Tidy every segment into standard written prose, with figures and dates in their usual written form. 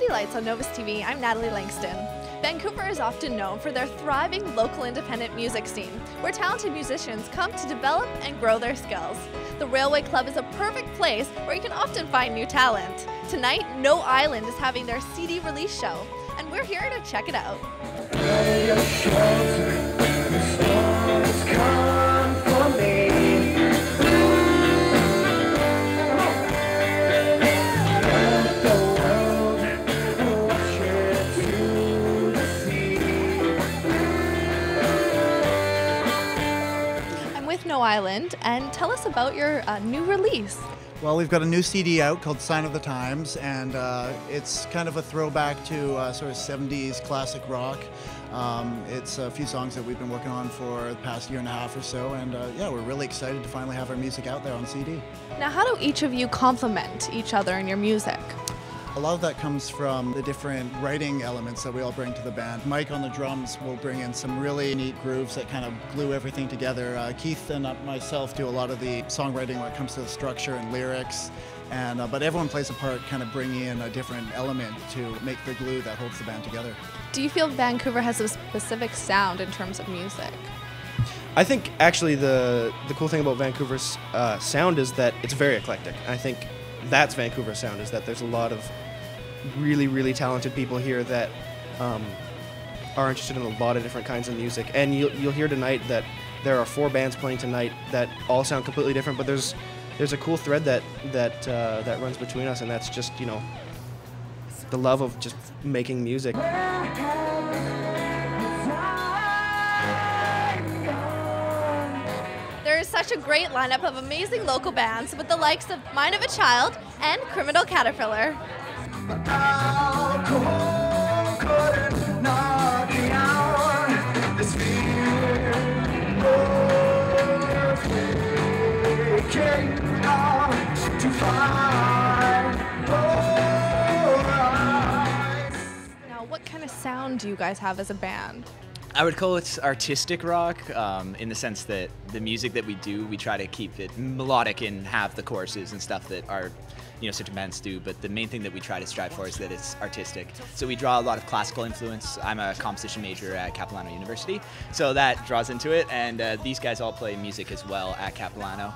City Lights on Novus TV, I'm Natalie Langston. Vancouver is often known for their thriving local independent music scene, where talented musicians come to develop and grow their skills. The Railway Club is a perfect place where you can often find new talent. Tonight, No Island is having their CD release show, and we're here to check it out. No Island, and tell us about your new release. Well, we've got a new CD out called Sign of the Times, and it's kind of a throwback to sort of 70s classic rock. It's a few songs that we've been working on for the past year and a half or so, and yeah, we're really excited to finally have our music out there on CD. Now, how do each of you complement each other in your music? A lot of that comes from the different writing elements that we all bring to the band. Mike on the drums will bring in some really neat grooves that kind of glue everything together. Keith and myself do a lot of the songwriting when it comes to the structure and lyrics. But everyone plays a part, kind of bringing in a different element to make the glue that holds the band together. Do you feel Vancouver has a specific sound in terms of music? I think actually the cool thing about Vancouver's sound is that it's very eclectic. I think that's Vancouver's sound, is that there's a lot of really talented people here that are interested in a lot of different kinds of music. And you'll hear tonight that there are 4 bands playing tonight that all sound completely different, but there's a cool thread that runs between us, and that's just, you know, the love of just making music. There is such a great lineup of amazing local bands with the likes of Mind of a Child and Criminal Caterpillar. Now, what kind of sound do you guys have as a band? I would call it artistic rock, in the sense that the music that we do, we try to keep it melodic and have the choruses and stuff that are, you know, certain bands do, but the main thing that we try to strive for is that it's artistic. So we draw a lot of classical influence. I'm a composition major at Capilano University, so that draws into it, and these guys all play music as well at Capilano.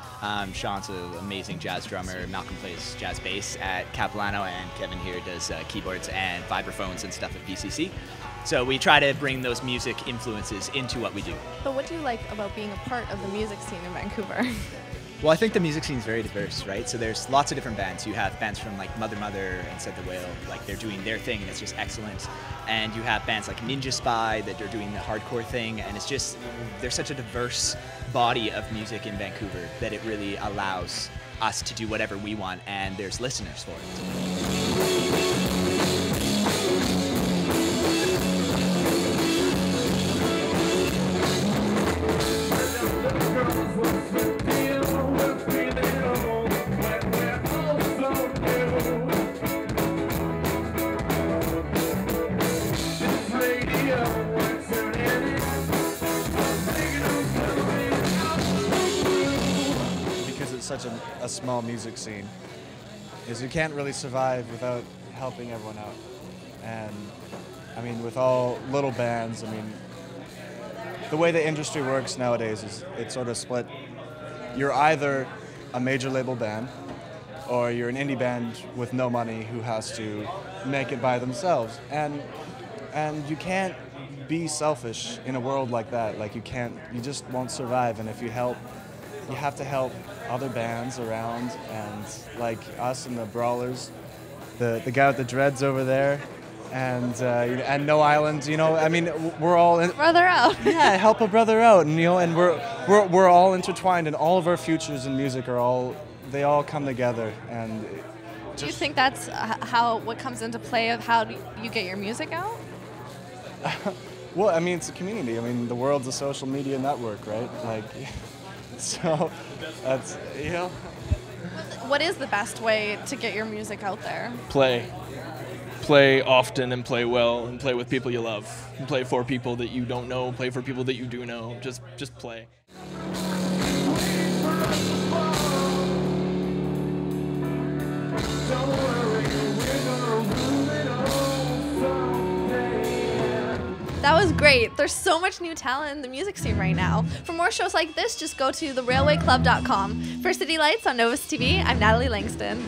Sean's an amazing jazz drummer, Malcolm plays jazz bass at Capilano, and Kevin here does keyboards and vibraphones and stuff at VCC. So we try to bring those music influences into what we do. But what do you like about being a part of the music scene in Vancouver? Well, I think the music scene is very diverse, right? So there's lots of different bands. You have bands from like Mother and Said the Whale, like they're doing their thing and it's just excellent. And you have bands like Ninja Spy that are doing the hardcore thing, and it's just, there's such a diverse body of music in Vancouver that it really allows us to do whatever we want, and there's listeners for it. Such a small music scene is you can't really survive without helping everyone out. And I mean, with all little bands, I mean, the way the industry works nowadays is it's sort of split. You're either a major label band or you're an indie band with no money who has to make it by themselves. And you can't be selfish in a world like that. Like you just won't survive. And if you help, you have to help other bands around, and like us and the Brawlers, the guy with the dreads over there, and No Island. You know, I mean, we're all Brother out. Yeah, help a brother out, and you know, and we're all intertwined, and all of our futures in music they all come together. And do you think that's what comes into play of how you get your music out? Well, I mean, it's a community. I mean, the world's a social media network, right? Like. So that's, you know. What is the best way to get your music out there? Play often and play well and play with people you love. And play for people that you don't know, play for people that you do know. Just play. Don't worry, we're gonna move it on. That was great. There's so much new talent in the music scene right now. For more shows like this, just go to therailwayclub.com. For City Lights on Novus TV, I'm Natalie Langston.